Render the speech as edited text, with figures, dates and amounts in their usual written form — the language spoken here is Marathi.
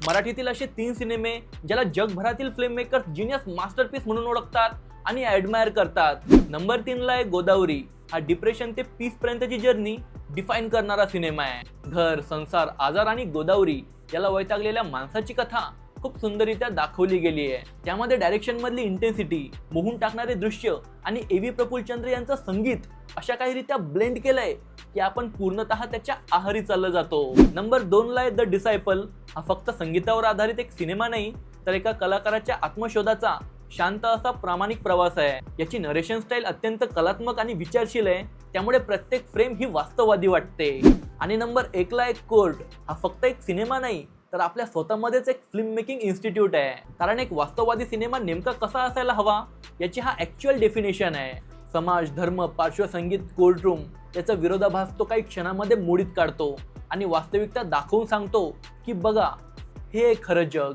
मराठीतील असे 3 सिनेमे ज्याला जगभरातील फिल्म मेकर्स जिनियस मास्टरपीस म्हणून ओळखतात आणि ॲडमायर करतात। नंबर 3 ला आहे गोदावरी। हा डिप्रेशन ते पीस पर्यंतची जर्नी डिफाईन करणारा सिनेमा आहे। घर, संसार, आजार आणि गोदावरी याला वैतागलेल्या माणसाची कथा खूप सुंदररित्या दाखवली गेली आहे। त्यामध्ये डायरेक्शन मधली इंटेन्सिटी, मोहून टाकणारे दृश्य आणि एव्ही प्रफुल्लचंद्र यांचं संगीत अशा काही रित्या ब्लेंड केलंय की आपण पूर्णतः त्याच्या आहारी चाललं जातो। नंबर 2 ला आहे द डिसायपल। हा फक्त संगीतावर आधारित एक सिनेमा नाही तर एका कलाकाराच्या आत्मशोधाचा शांत असा प्रामाणिक प्रवास आहे। याची नरेशन स्टाईल अत्यंत कलात्मक आणि विचारशील आहे, त्यामुळे प्रत्येक फ्रेम ही वास्तववादी वाटते। आणि नंबर 1 ला एक कोर्ट। हा फक्त एक सिनेमा नाही तर आपल्या स्वतःमध्येच एक फिल्म मेकिंग इन्स्टिट्यूट आहे, कारण एक वास्तववादी सिनेमा नेमका कसा असायला हवा याची हा ॲक्च्युअल डेफिनेशन आहे। समाज, धर्म, पार्श्वसंगीत, कोर्टरूम याचा विरोधाभास तो काही क्षणामध्ये मोडीत काढतो आणि वास्तविकता दाखवून सांगतो की बघा, हे खरं जग।